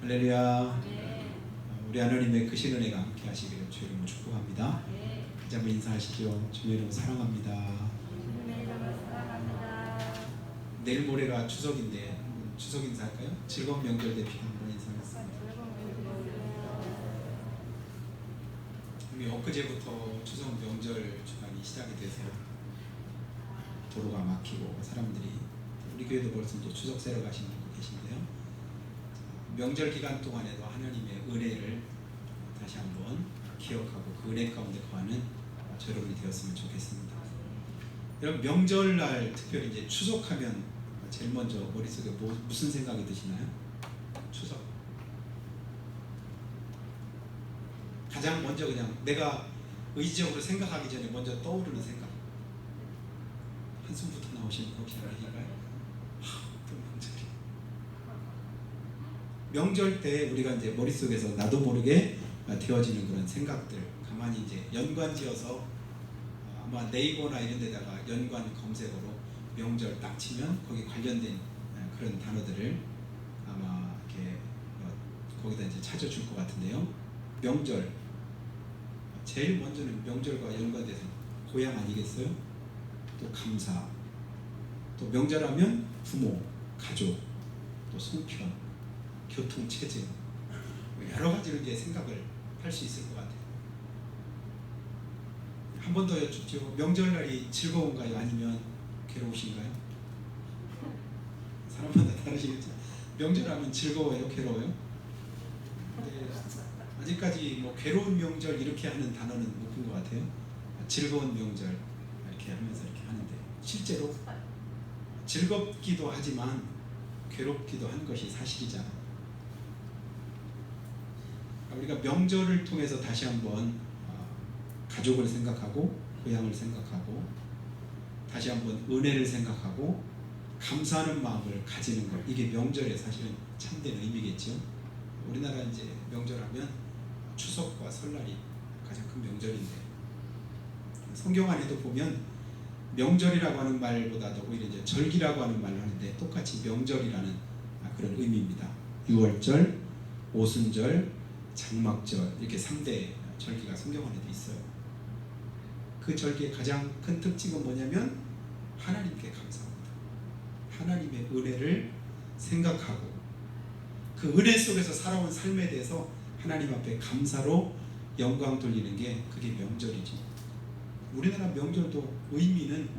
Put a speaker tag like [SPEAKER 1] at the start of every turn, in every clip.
[SPEAKER 1] 할렐루야. 우리 하나님의 크신 은혜가 함께 하시기를 주의 이름으로 축복합니다. 다시 한번 인사하시죠. 주의 이름으로 사랑합니다. 내일 모레가 추석인데 추석 인사할까요? 즐거운 명절 대표 한번 인사하겠습니다. 우리 엊그제부터 추석 명절 주간이 시작이 돼서 도로가 막히고 사람들이, 우리 교회도 벌써 이제 추석 세러 가시는 분 계신데요. 명절 기간 동안에도 하나님의 은혜를 다시 한번 기억하고 그 은혜 가운데 거하는 저 여러분이 되었으면 좋겠습니다. 여러분, 명절날 특별히 이제 추석하면 제일 먼저 머릿속에 무슨 생각이 드시나요? 추석. 가장 먼저 그냥 내가 의지적으로 생각하기 전에 먼저 떠오르는 생각. 한숨부터 나오시는 거 혹시 아니신가요? 또 명절이. 명절 때 우리가 이제 머릿속에서 나도 모르게 되어지는 그런 생각들, 가만히 이제 연관지어서 아마 네이버나 이런 데다가 연관 검색어로 명절 딱 치면 거기 관련된 그런 단어들을 아마 이렇게 거기다 이제 찾아줄 것 같은데요. 명절, 제일 먼저는 명절과 연관돼서 고향 아니겠어요? 또 감사, 또 명절하면 부모, 가족, 또 송편, 교통체증, 여러 가지로 이제 생각을 할 수 있을 것 같아요. 한 번 더 여쭙죠. 명절날이 즐거운가요? 아니면 괴로우신가요? 사람마다 다르시겠죠. 명절하면 즐거워요? 괴로워요? 근데 아직까지 뭐 괴로운 명절 이렇게 하는 단어는 못 본 것 같아요. 즐거운 명절 이렇게 하면서 이렇게 하는데, 실제로 즐겁기도 하지만 괴롭기도 한 것이 사실이잖아요. 우리가 명절을 통해서 다시 한번 가족을 생각하고 고향을 생각하고 다시 한번 은혜를 생각하고 감사하는 마음을 가지는 것, 이게 명절의 사실은 참된 의미겠죠. 우리나라 이제 명절하면 추석과 설날이 가장 큰 명절인데, 성경 안에도 보면 명절이라고 하는 말보다도 오히려 이제 절기라고 하는 말을 하는데 똑같이 명절이라는 그런 의미입니다. 유월절, 오순절, 장막절, 이렇게 3대 절기가 성경 안에도 있어요. 그 절기의 가장 큰 특징은 뭐냐면 하나님께 감사합니다. 하나님의 은혜를 생각하고 그 은혜 속에서 살아온 삶에 대해서 하나님 앞에 감사로 영광 돌리는 게 그게 명절이죠. 우리나라 명절도 의미는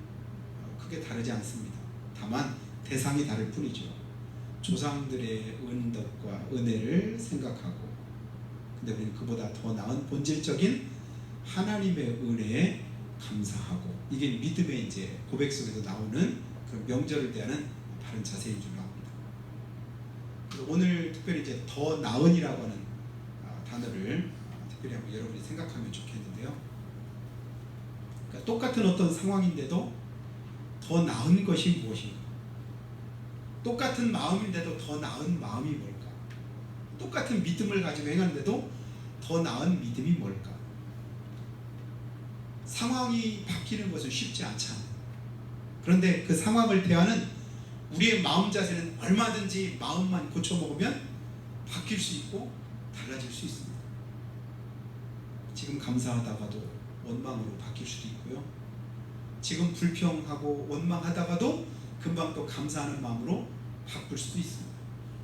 [SPEAKER 1] 크게 다르지 않습니다. 다만 대상이 다를 뿐이죠. 조상들의 은덕과 은혜를 생각하고, 근데 우리는 그보다 더 나은 본질적인 하나님의 은혜에 감사하고, 이게 믿음의 이제 고백 속에서 나오는 그 명절을 대하는 다른 자세인 줄 압니다. 그래서 오늘 특별히 이제 더 나은이라고 하는 단어를 특별히 한번 여러분이 생각하면 좋겠는데요. 그러니까 똑같은 어떤 상황인데도 더 나은 것이 무엇인가? 똑같은 마음인데도 더 나은 마음이 뭘까? 똑같은 믿음을 가지고 행하는데도 더 나은 믿음이 뭘까? 상황이 바뀌는 것은 쉽지 않잖아요. 그런데 그 상황을 대하는 우리의 마음 자세는 얼마든지 마음만 고쳐먹으면 바뀔 수 있고 달라질 수 있습니다. 지금 감사하다가도 원망으로 바뀔 수도 있고요. 지금 불평하고 원망하다가도 금방 또 감사하는 마음으로 바꿀 수도 있습니다.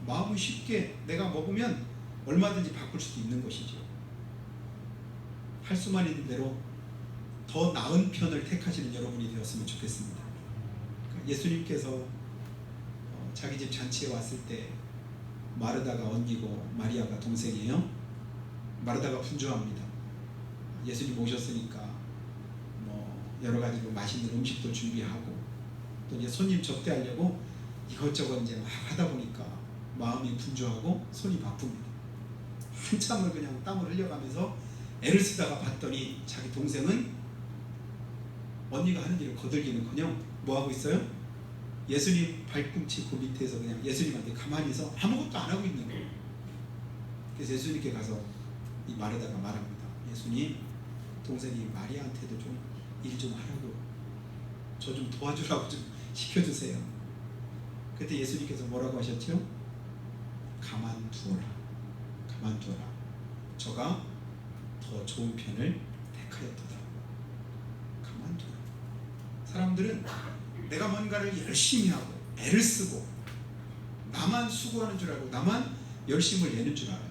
[SPEAKER 1] 마음을 쉽게 내가 먹으면 얼마든지 바꿀 수도 있는 것이죠. 할 수만 있는 대로 더 나은 편을 택하시는 여러분이 되었으면 좋겠습니다. 예수님께서 자기 집 잔치에 왔을 때 마르다가 언니고 마리아가 동생이에요. 마르다가 분주합니다. 예수님 오셨으니까 뭐 여러 가지로 맛있는 음식도 준비하고 또 이제 손님 접대하려고 이것저것 이제 막 하다 보니까 마음이 분주하고 손이 바쁩니다. 한참을 그냥 땀을 흘려가면서 애를 쓰다가 봤더니 자기 동생은 언니가 하는 일을 거들기는커녕 뭐하고 있어요? 예수님 발꿈치 그 밑에서 그냥 예수님한테 가만히 있어 아무것도 안 하고 있는 거예요. 그래서 예수님께 가서 이 마르다가 말합니다. 예수님, 동생이 마리아한테도 좀 일 좀 하라고, 저 좀 도와주라고 좀 시켜주세요. 그때 예수님께서 뭐라고 하셨죠? 가만두어라. 가만두어라. 저가 더 좋은 편을 택하였도다. 가만두어라. 사람들은 내가 뭔가를 열심히 하고 애를 쓰고 나만 수고하는 줄 알고 나만 열심을 내는 줄 알아요.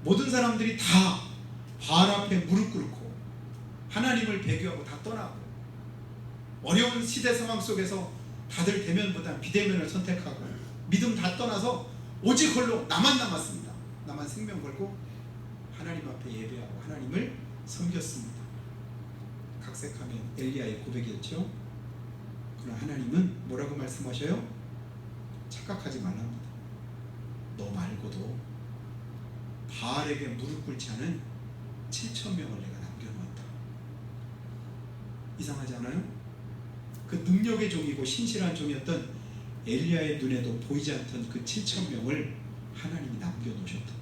[SPEAKER 1] 모든 사람들이 다 바알 앞에 무릎 꿇고 하나님을 배교하고 다 떠나고 어려운 시대 상황 속에서 다들 대면보다 비대면을 선택하고 믿음 다 떠나서 오직 홀로 나만 남았습니다. 나만 생명 걸고 하나님 앞에 예배하고 하나님을 섬겼습니다. 각색하면 엘리야의 고백이었죠. 그러나 하나님은 뭐라고 말씀하셔요? 착각하지 말랍니다. 너 말고도 바알에게 무릎 꿇지 않은 7,000명을 내가 남겨놓았다. 이상하지 않아요? 그 능력의 종이고 신실한 종이었던 엘리야의 눈에도 보이지 않던 그 7,000명을 하나님이 남겨놓으셨다.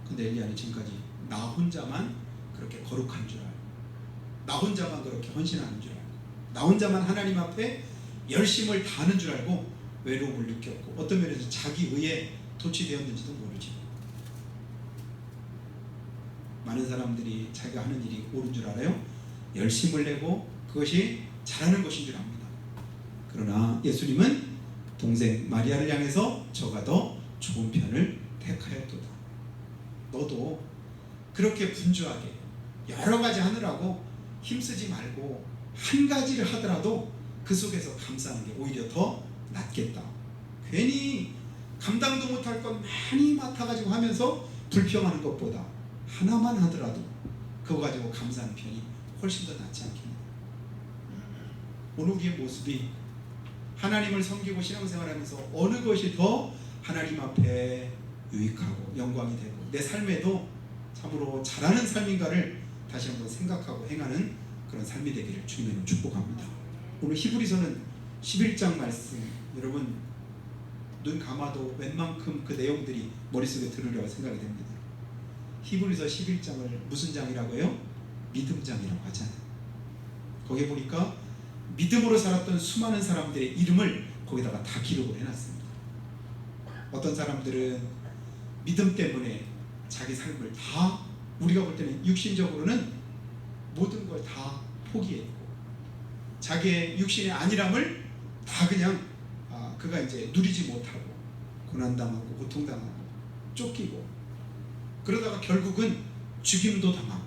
[SPEAKER 1] 근데 엘리야는 지금까지 나 혼자만 그렇게 거룩한 줄 알고 나 혼자만 그렇게 헌신하는 줄 알고 나 혼자만 하나님 앞에 열심을 다하는 줄 알고 외로움을 느꼈고 어떤 면에서 자기 의에 도취되었는지도 모르지. 많은 사람들이 자기가 하는 일이 옳은 줄 알아요. 열심을 내고 그것이 잘하는 것인 줄 압니다. 그러나 예수님은 동생 마리아를 향해서 저가 더 좋은 편을 택하였도다. 너도 그렇게 분주하게 여러 가지 하느라고 힘쓰지 말고 한 가지를 하더라도 그 속에서 감사하는 게 오히려 더 낫겠다. 괜히 감당도 못할 것 많이 맡아가지고 하면서 불평하는 것보다 하나만 하더라도 그거 가지고 감사하는 편이 훨씬 더 낫지 않겠냐. 오늘 우리의 모습이 하나님을 섬기고 신앙생활하면서 어느 것이 더 하나님 앞에 유익하고 영광이 되고 내 삶에도 참으로 잘하는 삶인가를 다시 한번 생각하고 행하는 그런 삶이 되기를 주님으로 축복합니다. 오늘 히브리서는 11장 말씀, 여러분 눈 감아도 웬만큼 그 내용들이 머릿속에 들으려고 생각이 됩니다. 히브리서 11장을 무슨 장이라고 해요? 믿음장이라고 하잖아요. 거기에 보니까 믿음으로 살았던 수많은 사람들의 이름을 거기다가 다 기록을 해놨습니다. 어떤 사람들은 믿음 때문에 자기 삶을 다, 우리가 볼 때는 육신적으로는 모든 걸 다 포기했고 자기의 육신의 안일함을 다 그냥 그가 이제 누리지 못하고 고난당하고 고통당하고 쫓기고 그러다가 결국은 죽임도 당하고,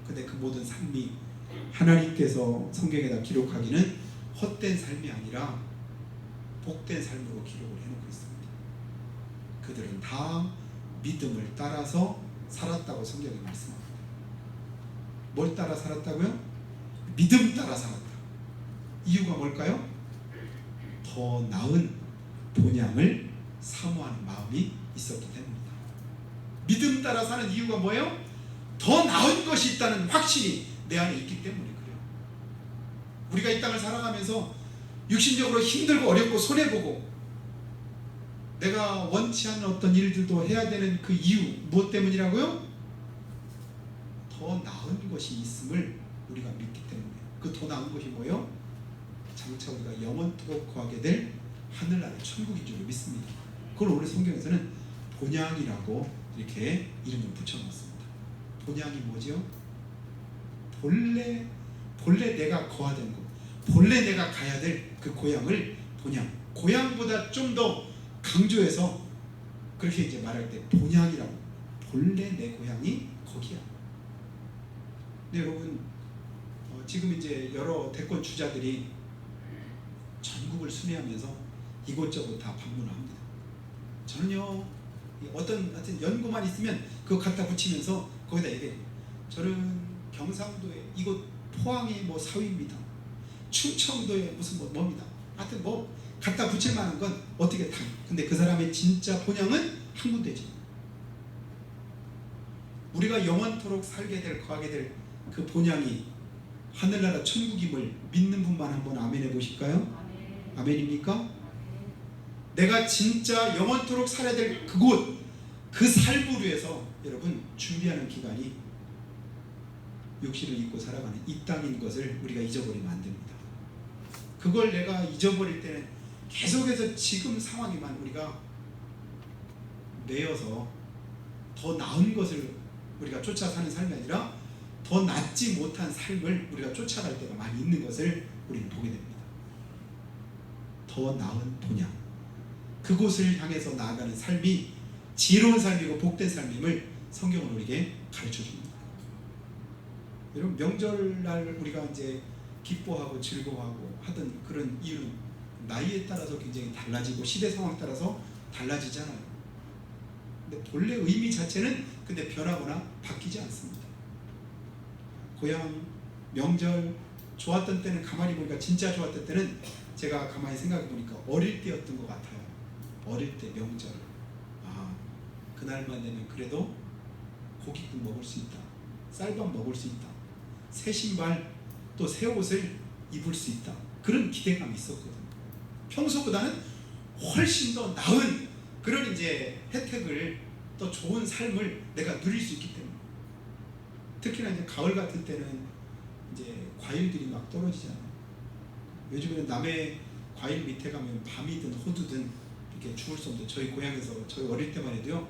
[SPEAKER 1] 근데 그 모든 삶이 하나님께서 성경에다 기록하기는 헛된 삶이 아니라 복된 삶으로 기록을 해놓고 있습니다. 그들은 다 믿음을 따라서 살았다고 성경이 말씀합니다. 뭘 따라 살았다고요? 믿음 따라 살았다. 이유가 뭘까요? 더 나은 본향을 사모하는 마음이 있었기 때문입니다. 믿음 따라 사는 이유가 뭐예요? 더 나은 것이 있다는 확신이 내 안에 있기 때문에 그래요. 우리가 이 땅을 살아가면서 육신적으로 힘들고 어렵고 손해보고 내가 원치 않는 어떤 일들도 해야 되는 그 이유, 무엇 때문이라고요? 더 나은 것이 있음을 우리가 믿기 때문에. 그 더 나은 것이 뭐예요? 장차 우리가 영원토록 거하게 될 하늘나라의 천국인 줄 믿습니다. 그걸 오늘 성경에서는 본향이라고 이렇게 이름을 붙여놨습니다. 본향이 뭐죠? 본래 내가 거하야 되는 것, 본래 내가 가야 될 그 고향을 본향, 고향보다 좀 더 강조해서 그렇게 이제 말할 때 본향이라고, 본래 내 고향이 거기야. 근데 여러분 지금 이제 여러 대권 주자들이 전국을 순회하면서 이곳저곳 다 방문을 합니다. 저는요 어떤 연고만 있으면 그거 갖다 붙이면서 거기다 얘기해요. 저는 경상도에 이곳 포항이 뭐 사위입니다. 충청도에 무슨 뭡니다. 하여튼 뭐 갖다 붙일 만한 건 어떻게 다. 근데 그 사람의 진짜 본향은 한 군데지. 우리가 영원토록 살게 될, 거하게 될 그 본향이 하늘나라 천국임을 믿는 분만 한번 아멘 해보실까요? 아멘. 아멘입니까? 내가 진짜 영원토록 살아야 될 그곳, 그 삶을 위해서 여러분 준비하는 기간이 육신을 입고 살아가는 이 땅인 것을 우리가 잊어버리면 안 됩니다. 그걸 내가 잊어버릴 때는 계속해서 지금 상황에만 우리가 매여서 더 나은 것을 우리가 쫓아 사는 삶이 아니라 더 낫지 못한 삶을 우리가 쫓아갈 때가 많이 있는 것을 우리는 보게 됩니다. 더 나은 본향, 그곳을 향해서 나아가는 삶이 지혜로운 삶이고 복된 삶임을 성경은 우리에게 가르쳐 줍니다. 여러분, 명절날 우리가 이제 기뻐하고 즐거워하고 하던 그런 이유는 나이에 따라서 굉장히 달라지고 시대 상황에 따라서 달라지잖아요. 근데 본래 의미 자체는 근데 변하거나 바뀌지 않습니다. 고향 명절 좋았던 때는, 가만히 보니까 진짜 좋았던 때는 제가 가만히 생각해 보니까 어릴 때였던 것 같아요. 어릴 때 명절, 그날만 되면 그래도 고깃국 먹을 수 있다, 쌀밥 먹을 수 있다, 새 신발 또 새 옷을 입을 수 있다, 그런 기대감이 있었거든요. 평소보다는 훨씬 더 나은 그런 이제 혜택을, 또 좋은 삶을 내가 누릴 수 있기 때문에. 특히나 이제 가을 같은 때는 이제 과일들이 막 떨어지잖아요. 요즘에는 남의 과일 밑에 가면 밤이든 호두든 이렇게 죽을 수 없는데, 저희 고향에서 저희 어릴 때만 해도요,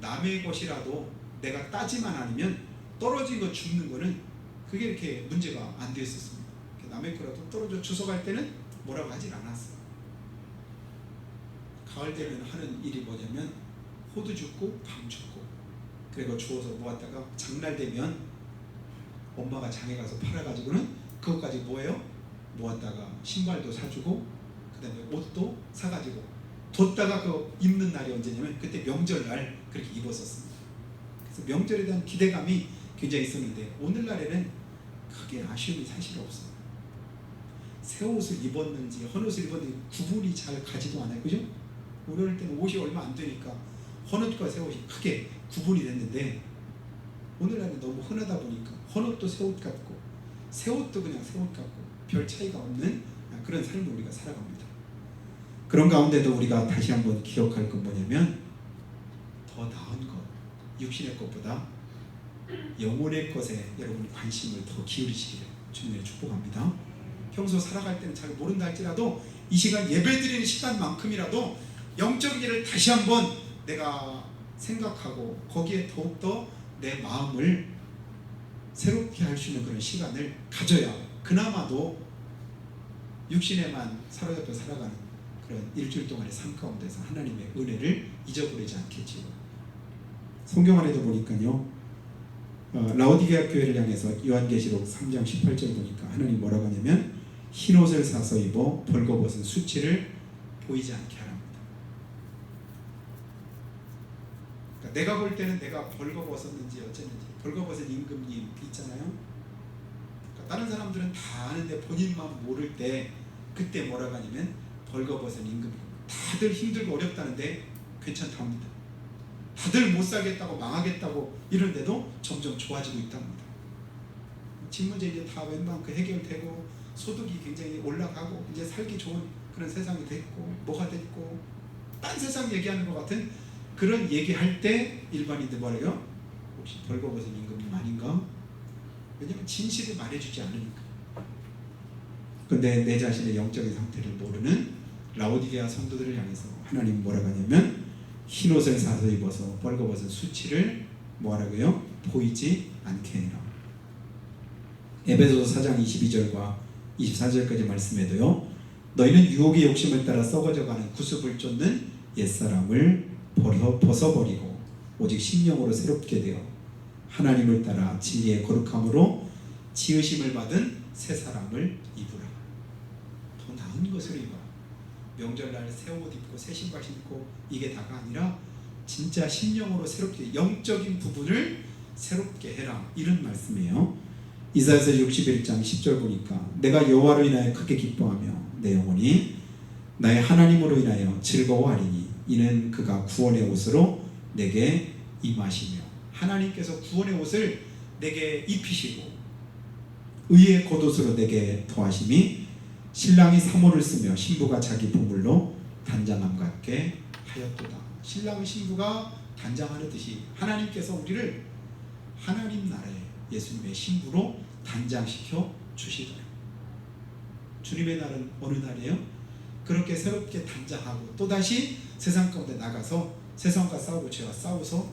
[SPEAKER 1] 남의 것이라도 내가 따지만 않으면 떨어진 거 줍는 거는 그게 이렇게 문제가 안 됐었습니다. 남의 거라도 떨어져 주워갈 때는 뭐라고 하진 않았어요. 가을 되면 하는 일이 뭐냐면 호두 줍고 밤 줍고, 그리고 주워서 모았다가 장날 되면 엄마가 장에 가서 팔아가지고는 그것까지 뭐예요? 모았다가 신발도 사주고 그 다음에 옷도 사가지고 뒀다가 그 입는 날이 언제냐면 그때 명절날 그렇게 입었었습니다. 그래서 명절에 대한 기대감이 굉장히 있었는데, 오늘날에는 크게 아쉬움이 사실 없어요. 새 옷을 입었는지 헌 옷을 입었는지 구분이 잘 가지도 않아요. 그죠? 우리 어릴 때는 옷이 얼마 안 되니까 헌 옷과 새 옷이 크게 구분이 됐는데, 오늘날은 너무 흔하다 보니까 헌 옷도 새 옷 같고 새 옷도 그냥 새 옷 같고 별 차이가 없는 그런 삶을 우리가 살아갑니다. 그런 가운데도 우리가 다시 한번 기억할 건 뭐냐면, 더 나은 것, 육신의 것보다 영혼의 것에 여러분이 관심을 더 기울이시기를 주님의 축복합니다. 평소 살아갈 때는 잘 모른다 할지라도 이 시간 예배드리는 시간만큼이라도 영적인 일을 다시 한번 내가 생각하고 거기에 더욱더 내 마음을 새롭게 할 수 있는 그런 시간을 가져야 그나마도 육신에만 사로잡혀 살아가는 그런 일주일 동안의 삶 가운데서 하나님의 은혜를 잊어버리지 않겠지요. 성경 안에도 보니까요, 라오디게아 교회를 향해서 요한계시록 3장 18절 보니까 하나님 뭐라고 하냐면, 흰옷을 사서 입어 벌거벗은 수치를 보이지 않게 하랍니다. 그러니까 내가 볼 때는 내가 벌거벗었는지 어쨌는지, 벌거벗은 임금님 있잖아요. 그러니까 다른 사람들은 다 아는데 본인만 모를 때 그때 뭐라고 하냐면 벌거벗은 임금님. 다들 힘들고 어렵다는데 괜찮답니다. 다들 못 살겠다고 망하겠다고 이러는데도 점점 좋아지고 있답니다. 집 문제 이제 다 웬만큼 해결되고 소득이 굉장히 올라가고 이제 살기 좋은 그런 세상이 됐고 뭐가 됐고, 딴 세상 얘기하는 것 같은 그런 얘기할 때 일반인들 뭐래요? 혹시 벌거벗은 임금님 아닌가? 왜냐면 진실을 말해주지 않으니까. 근데 내 자신의 영적인 상태를 모르는 라오디게아 성도들을 향해서 하나님 뭐라고 하냐면, 흰옷을 사서 입어서 벌거벗은 수치를 뭐하라고요? 보이지 않게 해라. 에베소서 4장 22절과 24절까지 말씀에도요, 너희는 유혹의 욕심을 따라 썩어져가는 구습을 쫓는 옛사람을 벗어버리고 오직 심령으로 새롭게 되어 하나님을 따라 진리의 거룩함으로 지으심을 받은 새 사람을 입으라. 더 나은 것을 입어라. 명절날 새 옷 입고 새 신발 신고 이게 다가 아니라 진짜 심령으로 새롭게, 영적인 부분을 새롭게 해라, 이런 말씀이에요. 이사야서 61장 10절 보니까, 내가 여호와로 인하여 크게 기뻐하며 내 영혼이 나의 하나님으로 인하여 즐거워하리니 이는 그가 구원의 옷으로 내게 임하시며. 하나님께서 구원의 옷을 내게 입히시고 의의 겉옷으로 내게 더하심이 신랑이 사모를 쓰며 신부가 자기 보물로 단장함과 같게 하였도다. 신랑 신부가 단장하듯이 하나님께서 우리를 하나님 나라에 예수님의 신부로 단장시켜 주시더라. 주님의 날은 어느 날이에요? 그렇게 새롭게 단장하고 또다시 세상 가운데 나가서 세상과 싸우고 죄와 싸워서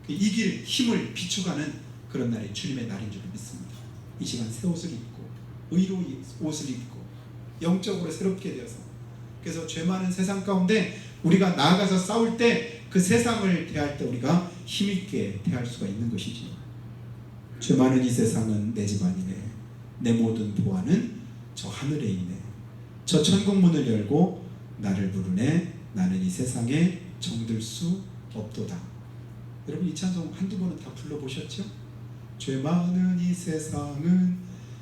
[SPEAKER 1] 이길 힘을 비추가는 그런 날이 주님의 날인 줄 믿습니다. 이 시간 새 옷을 입고 의로 옷을 입고 영적으로 새롭게 되어서, 그래서 죄 많은 세상 가운데 우리가 나아가서 싸울 때 그 세상을 대할 때 우리가 힘있게 대할 수가 있는 것이지. 죄 많은 이 세상은 내 집안이네, 내 모든 보화는 저 하늘에 있네, 저 천국문을 열고 나를 부르네, 나는 이 세상에 정들 수 없도다. 여러분 이 찬송 한두 번은 다 불러보셨죠? 죄 많은 이 세상은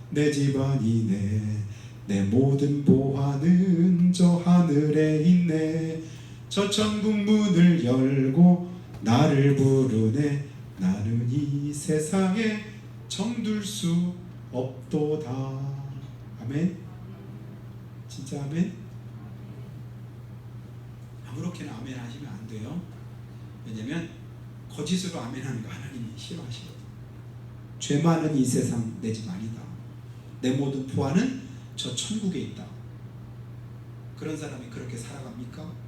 [SPEAKER 1] 내 집안이네, 내 모든 보화는 저 하늘에 있네, 저 천국 문을 열고 나를 부르네, 나는 이 세상에 정들 수 없도다. 아멘. 진짜 아멘. 아무렇게나 아멘 하시면 안 돼요. 왜냐면 거짓으로 아멘 하는 거 하나님이 싫어하시거든요. 죄 많은 이 세상 내 집 아니다, 내 모든 보화는 저 천국에 있다. 그런 사람이 그렇게 살아갑니까?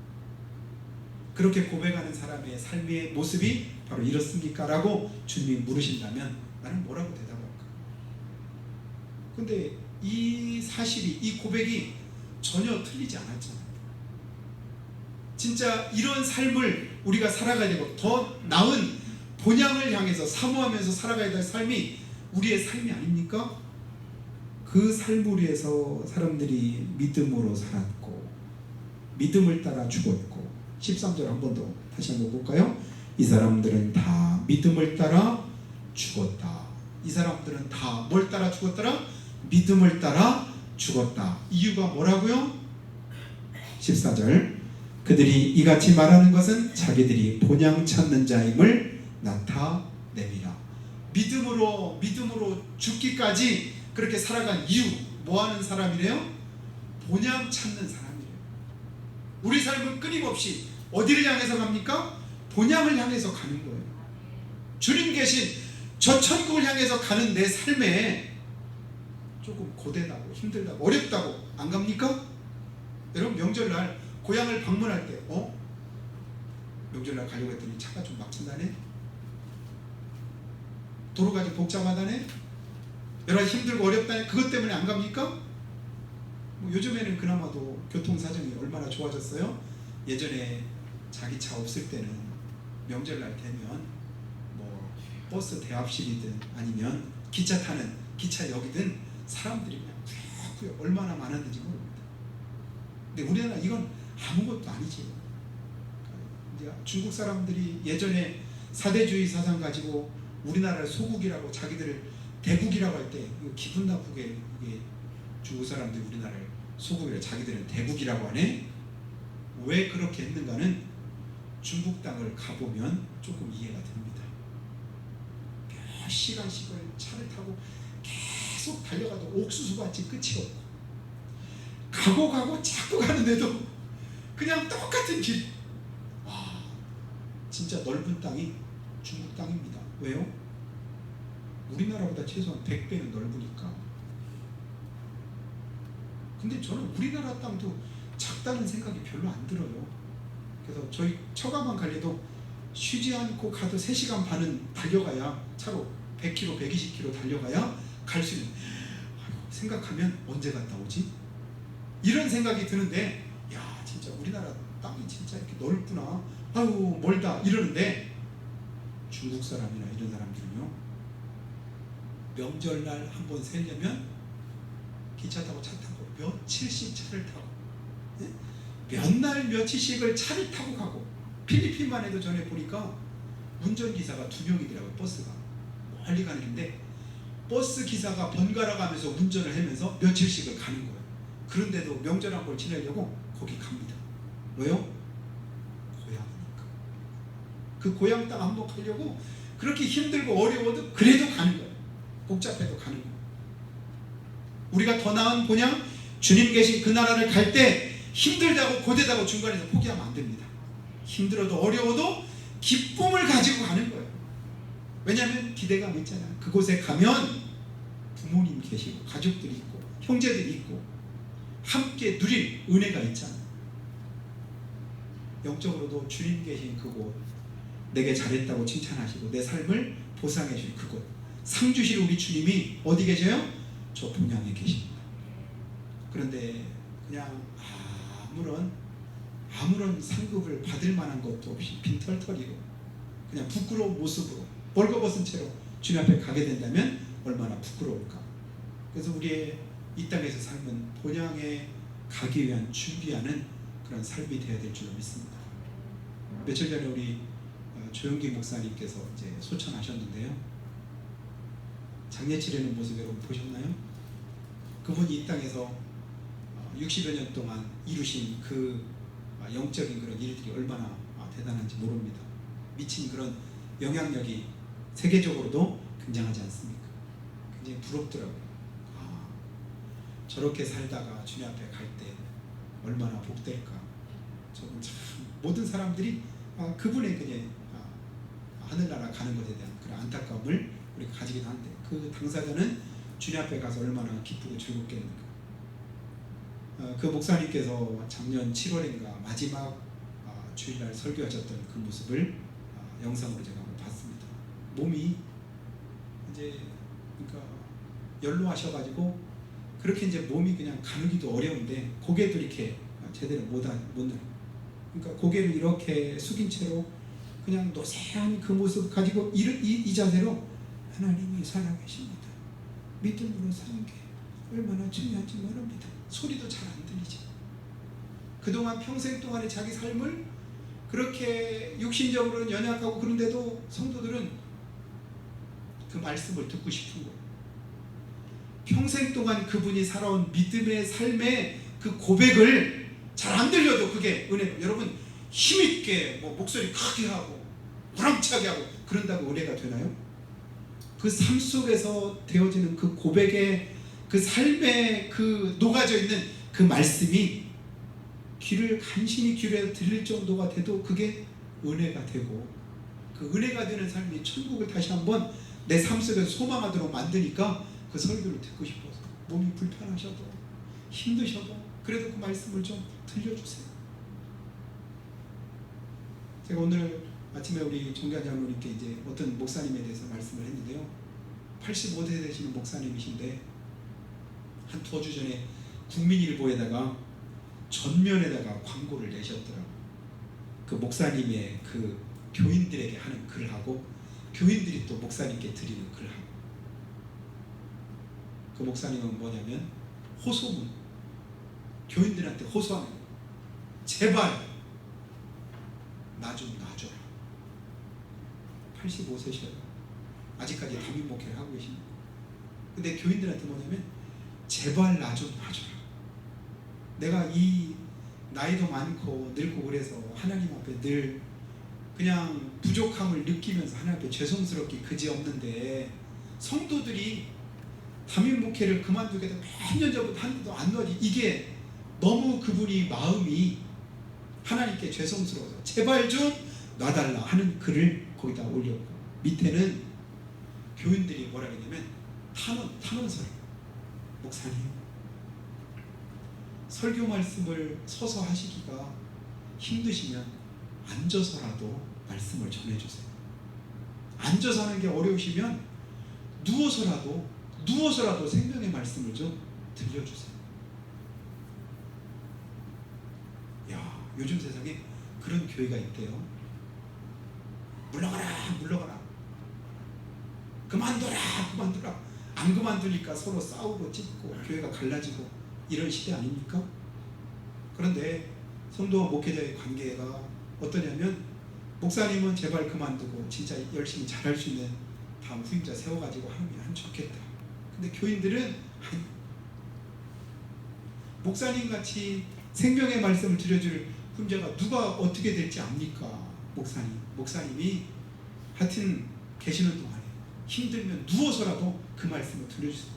[SPEAKER 1] 그렇게 고백하는 사람의 삶의 모습이 바로 이렇습니까? 라고 주님이 물으신다면 나는 뭐라고 대답할까? 근데 이 사실이, 이 고백이 전혀 틀리지 않았잖아요. 진짜 이런 삶을 우리가 살아가야 되고 더 나은 본향을 향해서 사모하면서 살아가야 될 삶이 우리의 삶이 아닙니까? 그 삶을 위해서 사람들이 믿음으로 살았고 믿음을 따라 죽었고, 13절 한 번 더 다시 한번 볼까요? 이 사람들은 다 믿음을 따라 죽었다. 이 사람들은 다 뭘 따라 죽었더라? 믿음을 따라 죽었다. 이유가 뭐라고요? 14절, 그들이 이같이 말하는 것은 자기들이 본향 찾는 자임을 나타내미라. 믿음으로 죽기까지 그렇게 살아간 이유, 뭐하는 사람이래요? 본향 찾는 사람이래요. 우리 삶은 끊임없이 어디를 향해서 갑니까? 본향을 향해서 가는 거예요. 주님 계신 저 천국을 향해서 가는 내 삶에 조금 고되다고 힘들다고 어렵다고 안 갑니까? 여러분 명절날 고향을 방문할 때 명절날 가려고 했더니 차가 좀 막힌다네, 도로가 좀 복잡하다네, 여러 가지 힘들고 어렵다네. 그것 때문에 안 갑니까? 요즘에는 그나마도 교통사정이 얼마나 좋아졌어요. 예전에 자기 차 없을 때는 명절날 되면 버스 대합실이든 아니면 기차 타는 기차역이든 사람들이 그냥 꾸역꾸역 얼마나 많았는지 모릅니다. 근데 우리나라 이건 아무것도 아니지. 중국 사람들이 예전에 사대주의 사상 가지고 우리나라를 소국이라고 자기들을 대국이라고 할 때 기분 나쁘게 이게 중국 사람들이 우리나라를 소국이라 자기들은 대국이라고 하네. 왜 그렇게 했는가는 중국 땅을 가보면 조금 이해가 됩니다. 몇 시간씩을 차를 타고 계속 달려가도 옥수수밭이 끝이 없고 가고 자꾸 가는데도 그냥 똑같은 길. 와, 진짜 넓은 땅이 중국 땅입니다. 왜요? 우리나라보다 최소한 100배는 넓으니까. 근데 저는 우리나라 땅도 작다는 생각이 별로 안 들어요. 그래서 저희 처가만 갈래도 쉬지 않고 가도 3시간 반은 달려가야, 차로 100km, 120km 달려가야 갈 수 있는. 생각하면 언제 갔다 오지? 이런 생각이 드는데, 야 진짜 우리나라 땅이 진짜 이렇게 넓구나, 아유 멀다 이러는데, 중국 사람이나 이런 사람들은요 명절날 한번 세려면 기차 타고 차 타고 며칠씩 차를 타고 몇 날 며칠씩을 차를 타고 가고, 필리핀만 해도 전에 보니까 운전기사가 2명이더라고요. 버스가 멀리 가는 길인데 버스 기사가 번갈아 가면서 운전을 하면서 며칠씩을 가는 거예요. 그런데도 명절 한 번 지내려고 거기 갑니다. 왜요? 고향이니까. 그 고향 땅 한번 가려고 그렇게 힘들고 어려워도 그래도 가는 거예요. 복잡해도 가는 거예요. 우리가 더 나은 본향, 주님 계신 그 나라를 갈 때 힘들다고 고되다고 중간에서 포기하면 안 됩니다. 힘들어도 어려워도 기쁨을 가지고 가는 거예요. 왜냐하면 기대감이 있잖아요. 그곳에 가면 부모님 계시고 가족들이 있고 형제들이 있고 함께 누릴 은혜가 있잖아요. 영적으로도 주님 계신 그곳, 내게 잘했다고 칭찬하시고 내 삶을 보상해 주신 그곳, 상 주실 우리 주님이 어디 계셔요? 저 본향에 계십니다. 그런데 그냥 아무런 상급을 받을 만한 것도 없이 빈털터리로 그냥 부끄러운 모습으로 벌거벗은 채로 주님 앞에 가게 된다면 얼마나 부끄러울까. 그래서 우리의 이 땅에서 삶은 본향에 가기 위한 준비하는 그런 삶이 되어야 될 줄로 믿습니다. 며칠 전에 우리 조영기 목사님께서 이제 소천하셨는데요. 장례 치르는 모습 여러분 보셨나요? 그분이 이 땅에서 60여 년 동안 이루신 그 영적인 그런 일들이 얼마나 대단한지 모릅니다. 미친 그런 영향력이 세계적으로도 굉장하지 않습니까? 굉장히 부럽더라고요. 저렇게 살다가 주님 앞에 갈 때 얼마나 복될까. 저는 참 모든 사람들이 그분의 그냥 하늘나라 가는 것에 대한 그런 안타까움을 우리가 가지기도 한데 그 당사자는 주님 앞에 가서 얼마나 기쁘고 즐겁겠는가. 그 목사님께서 작년 7월인가 마지막 주일날 설교하셨던 그 모습을 영상으로 제가 한번 봤습니다. 몸이 이제 그러니까 연로하셔가지고 그렇게 이제 몸이 그냥 가누기도 어려운데 고개도 이렇게 제대로 못 넣어요. 그러니까 고개를 이렇게 숙인 채로 그냥 노쇠한 그 모습 가지고 이 자세로 하나님이 살아계십니다. 믿음으로 사는 게 얼마나 중요한지 모릅니다. 소리도 잘 안 들리죠. 그동안 평생 동안의 자기 삶을 그렇게 육신적으로는 연약하고 그런데도 성도들은 그 말씀을 듣고 싶은 거예요. 평생 동안 그분이 살아온 믿음의 삶의 그 고백을 잘 안 들려도 그게 은혜로, 여러분 힘있게 목소리 크게 하고 우렁차게 하고 그런다고 은혜가 되나요? 그 삶 속에서 되어지는 그 고백의 그 삶에 그 녹아져 있는 그 말씀이 귀를 간신히 기울여 들릴 정도가 돼도 그게 은혜가 되고, 그 은혜가 되는 삶이 천국을 다시 한번 내 삶 속에서 소망하도록 만드니까 그 설교를 듣고 싶어서 몸이 불편하셔도 힘드셔도 그래도 그 말씀을 좀 들려주세요. 제가 오늘 아침에 우리 종교한 장로님께 이제 어떤 목사님에 대해서 말씀을 했는데요. 85세 되시는 목사님이신데 한 2주 전에 국민일보에다가 전면에다가 광고를 내셨더라고요. 그 목사님의 그 교인들에게 하는 글하고 교인들이 또 목사님께 드리는 글하고, 그 목사님은 뭐냐면 호소문, 교인들한테 호소하는 거예요. 제발 나 좀 놔줘라. 85세셔요. 아직까지 담임 목회를 하고 계십니다. 근데 교인들한테 뭐냐면 제발 나 좀 놔줘라. 내가 이 나이도 많고 늙고 그래서 하나님 앞에 늘 그냥 부족함을 느끼면서 하나님 앞에 죄송스럽게 그지없는데 성도들이 담임 목회를 그만두게 되면 몇 년 전부터 하는데도 안 놔지. 이게 너무 그분이 마음이 하나님께 죄송스러워서 제발 좀 놔달라 하는 글을 거기다 올렸고, 밑에는 교인들이 뭐라 했냐면 탄원서를, 목사님 설교 말씀을 서서 하시기가 힘드시면 앉아서라도 말씀을 전해주세요. 앉아서 하는 게 어려우시면 누워서라도 생명의 말씀을 좀 들려주세요. 야, 요즘 세상에 그런 교회가 있대요. 물러가라 그만둬라. 안 그만두니까 서로 싸우고 찢고 교회가 갈라지고 이런 시대 아닙니까? 그런데 성도와 목회자의 관계가 어떠냐면 목사님은 제발 그만두고 진짜 열심히 잘할 수 있는 다음 후임자 세워가지고 하면 좋겠다. 근데 교인들은 목사님같이 생명의 말씀을 들려줄 후임자가 누가 어떻게 될지 압니까? 목사님이 하여튼 계시는 동안에 힘들면 누워서라도 그 말씀을 들려주세요.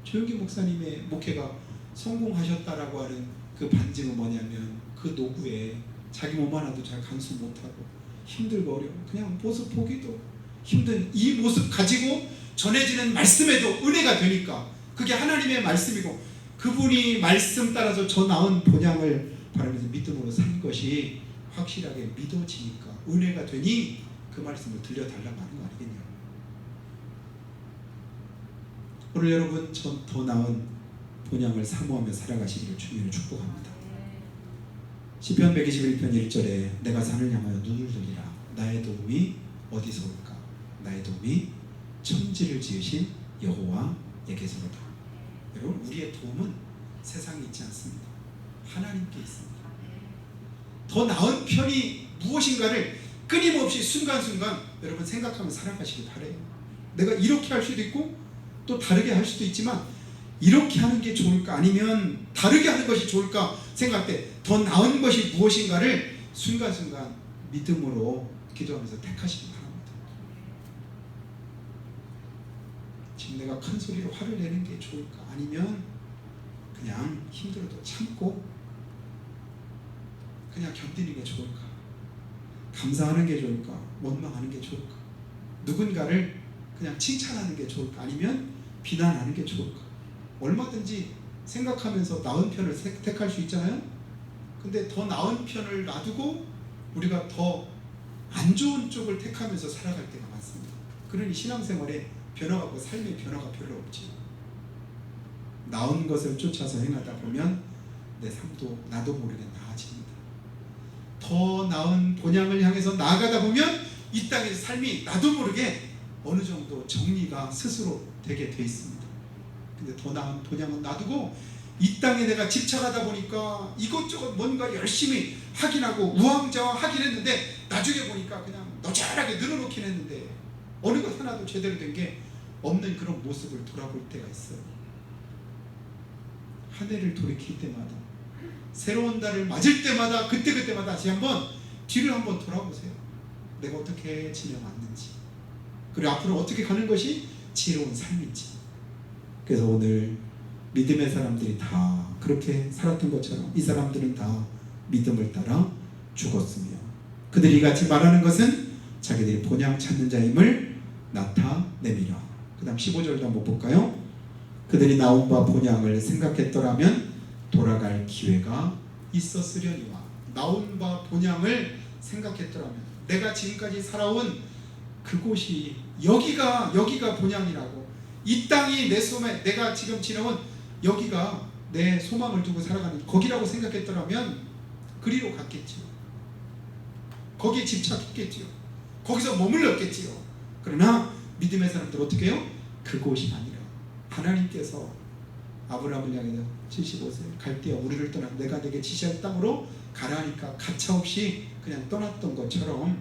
[SPEAKER 1] 조영기 목사님의 목회가 성공하셨다라고 하는 그 반증은 뭐냐면 그 노구에 자기 몸 하나도 잘 간수 못하고 힘들고 어려워 그냥 모습 보기도 힘든 이 모습 가지고 전해지는 말씀에도 은혜가 되니까 그게 하나님의 말씀이고, 그분이 말씀 따라서 저 나온 본향을 바라면서 믿음으로 산 것이 확실하게 믿어지니까 은혜가 되니 그 말씀을 들려달라고 하는 거 아니겠냐. 오늘 여러분 더 나은 본향을 사모하며 살아가시기를 주님을 축복합니다. 시편 121편 1절에 내가 산을 향하여 눈을 들리라. 나의 도움이 어디서 올까? 나의 도움이 천지를 지으신 여호와에게서로다. 여러분 우리의 도움은 세상에 있지 않습니다. 하나님께 있습니다. 더 나은 편이 무엇인가를 끊임없이 순간순간 여러분 생각하며 살아가시길 바라요. 내가 이렇게 할 수도 있고 또 다르게 할 수도 있지만 이렇게 하는 게 좋을까 아니면 다르게 하는 것이 좋을까 생각할 때 더 나은 것이 무엇인가를 순간순간 믿음으로 기도하면서 택하시기 바랍니다. 지금 내가 큰 소리로 화를 내는 게 좋을까 아니면 그냥 힘들어도 참고 그냥 견디는 게 좋을까? 감사하는 게 좋을까? 원망하는 게 좋을까? 누군가를 그냥 칭찬하는 게 좋을까? 아니면 비난하는 게 좋을까? 얼마든지 생각하면서 나은 편을 택할 수 있잖아요. 근데 더 나은 편을 놔두고 우리가 더 안 좋은 쪽을 택하면서 살아갈 때가 많습니다. 그러니 신앙생활에 변화가 없고 삶의 변화가 별로 없지. 나은 것을 쫓아서 행하다 보면 내 삶도 나도 모르게 나아집니다. 더 나은 본향을 향해서 나아가다 보면 이 땅에서 삶이 나도 모르게 어느 정도 정리가 스스로 되게 돼 있습니다. 근데 더 나은 본향은 놔두고 이 땅에 내가 집착하다 보니까 이것저것 뭔가 열심히 하긴 하고 우왕좌왕 하긴 했는데 나중에 보니까 그냥 너절하게 늘어놓긴 했는데 어느 것 하나도 제대로 된 게 없는 그런 모습을 돌아볼 때가 있어요. 한 해를 돌이킬 때마다 새로운 달을 맞을 때마다 그때마다 다시 한번 뒤를 한번 돌아보세요. 내가 어떻게 지내왔는지 그리고 앞으로 어떻게 가는 것이 지혜로운 삶인지. 그래서 오늘 믿음의 사람들이 다 그렇게 살았던 것처럼 이 사람들은 다 믿음을 따라 죽었으며 그들이 같이 말하는 것은 자기들이 본향 찾는 자임을 나타내미라. 그 다음 15절도 한번 볼까요? 그들이 나온 바 본향을 생각했더라면 돌아갈 기회가 있었으려니와. 나온 바 본향을 생각했더라면 내가 지금까지 살아온 그곳이 여기가 본향이라고, 이 땅이 내 소망, 내가 지금 지내온 여기가 내 소망을 두고 살아가는 거기라고 생각했더라면 그리로 갔겠지요. 거기에 집착했겠지요. 거기서 머물렀겠지요. 그러나 믿음의 사람들 어떻게 해요? 그곳이 아니라 하나님께서 아브라함을 향해서 75세 갈대아 우리를 떠나 내가 내게 지시할 땅으로 가라하니까 가차없이 그냥 떠났던 것처럼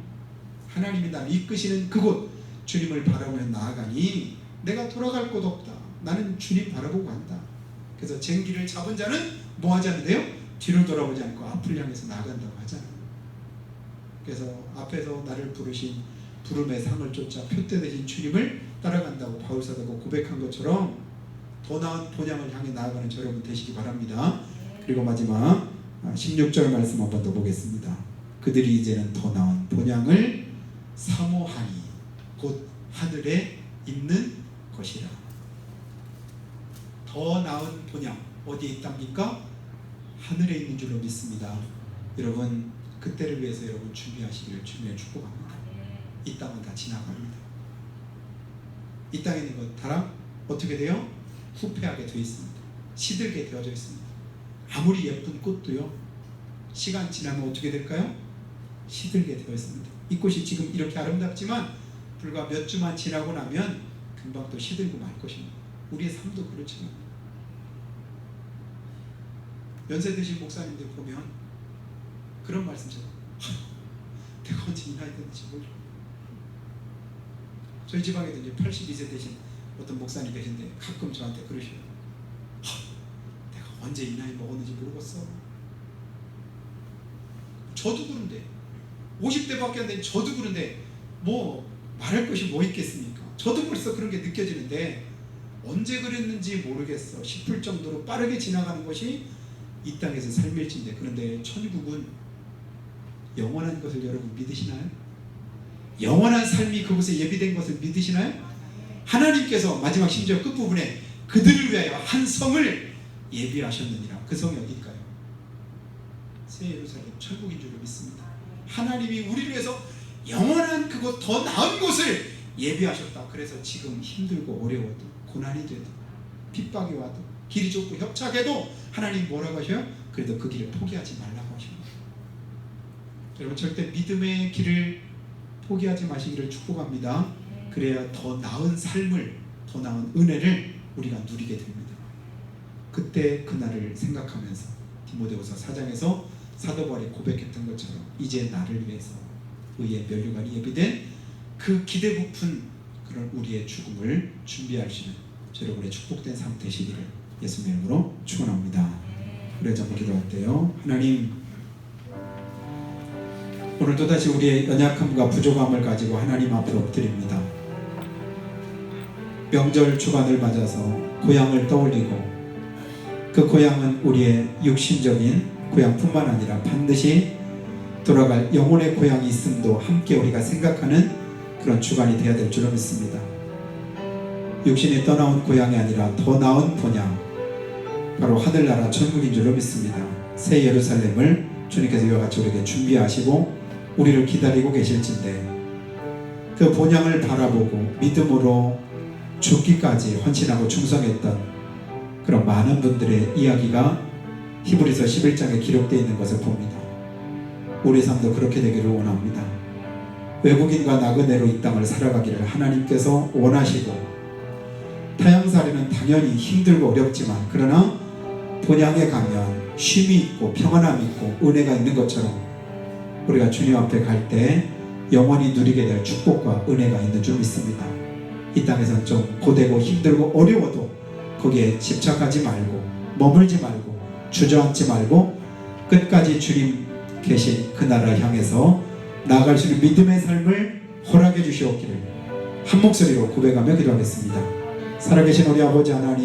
[SPEAKER 1] 하나님이 나를 이끄시는 그곳 주님을 바라보며 나아가니 내가 돌아갈 곳 없다. 나는 주님 바라보고 간다. 그래서 쟁기를 잡은 자는 뭐 하지 않는데요? 뒤를 돌아보지 않고 앞을 향해서 나아간다고 하잖아요. 그래서 앞에서 나를 부르신 부름의 상을 쫓아 표대 되신 주님을 따라간다고 바울사도가 고백한 것처럼 더 나은 본향을 향해 나아가는 저 여러분 되시기 바랍니다. 그리고 마지막 16절 말씀 한번 더 보겠습니다. 그들이 이제는 더 나은 본향을 사모하니 곧 하늘에 있는 것이라. 더 나은 본향 어디에 있답니까? 하늘에 있는 줄로 믿습니다. 여러분 그때를 위해서 여러분 준비하시기를 주님의 축복합니다. 이 땅은 다 지나갑니다. 이 땅에 있는 것 다 어떻게 돼요? 후패하게 되어 있습니다. 시들게 되어져 있습니다. 아무리 예쁜 꽃도요 시간 지나면 어떻게 될까요? 시들게 되어 있습니다. 이 꽃이 지금 이렇게 아름답지만 불과 몇 주만 지나고 나면 금방 또 시들고 말 것입니다. 우리의 삶도 그렇지만 연세 드신 목사님들 보면 그런 말씀처럼 내가 언제 이 나이 됐는지 몰라. 저희 지방에도 이제 82세 되신 어떤 목사님 계신데 가끔 저한테 그러셔요. 내가 언제 이 나이 먹었는지 모르겠어. 저도 그런데 50대밖에 안 된 저도 그런데 뭐 말할 것이 뭐 있겠습니까? 저도 벌써 그런 게 느껴지는데 언제 그랬는지 모르겠어 싶을 정도로 빠르게 지나가는 것이 이 땅에서 삶일진데, 그런데 천국은 영원한 것을 여러분 믿으시나요? 영원한 삶이 그곳에 예비된 것을 믿으시나요? 하나님께서 마지막 심지어 끝부분에 그들을 위하여 한 성을 예비하셨느니라. 그 성이 어딜까요? 새 예루살렘 천국인 줄로 믿습니다. 하나님이 우리를 위해서 영원한 그곳 더 나은 곳을 예비하셨다. 그래서 지금 힘들고 어려워도 고난이 돼도 핍박이 와도 길이 좁고 협착해도 하나님 뭐라고 하셔요? 그래도 그 길을 포기하지 말라고 하십니다. 여러분 절대 믿음의 길을 포기하지 마시기를 축복합니다. 그래야 더 나은 삶을, 더 나은 은혜를 우리가 누리게 됩니다. 그때 그날을 생각하면서 디모데후서 4장에서 사도 바울이 고백했던 것처럼 이제 나를 위해서 의의 면류관이 예비된 그 기대 부푼 그런 우리의 죽음을 준비할 수 있는 여러분의 축복된 삶 되시기를 예수님의 이름으로 축원합니다. 우리 한번 기도할 때요. 하나님, 오늘 또다시 우리의 연약함과 부족함을 가지고 하나님 앞에 엎드립니다. 명절 주간을 맞아서 고향을 떠올리고 그 고향은 우리의 육신적인 고향뿐만 아니라 반드시 돌아갈 영혼의 고향이 있음도 함께 우리가 생각하는 그런 주간이 되어야 될 줄로 믿습니다. 육신이 떠나온 고향이 아니라 더 나은 본향, 바로 하늘나라 천국인 줄로 믿습니다. 새 예루살렘을 주님께서 이와 같이 우리에게 준비하시고 우리를 기다리고 계실진데 그 본향을 바라보고 믿음으로 죽기까지 헌신하고 충성했던 그런 많은 분들의 이야기가 히브리서 11장에 기록되어 있는 것을 봅니다. 우리 삶도 그렇게 되기를 원합니다. 외국인과 나그네로 이 땅을 살아가기를 하나님께서 원하시고 타향살이는 당연히 힘들고 어렵지만 그러나 본향에 가면 쉼이 있고 평안함이 있고 은혜가 있는 것처럼 우리가 주님 앞에 갈 때 영원히 누리게 될 축복과 은혜가 있는 줄 믿습니다. 이 땅에서는 좀 고되고 힘들고 어려워도 거기에 집착하지 말고 머물지 말고 주저앉지 말고 끝까지 주님 계신 그 나라를 향해서 나아갈 수 있는 믿음의 삶을 허락해 주시옵기를 한 목소리로 고백하며 기도하겠습니다. 살아계신 우리 아버지 하나님,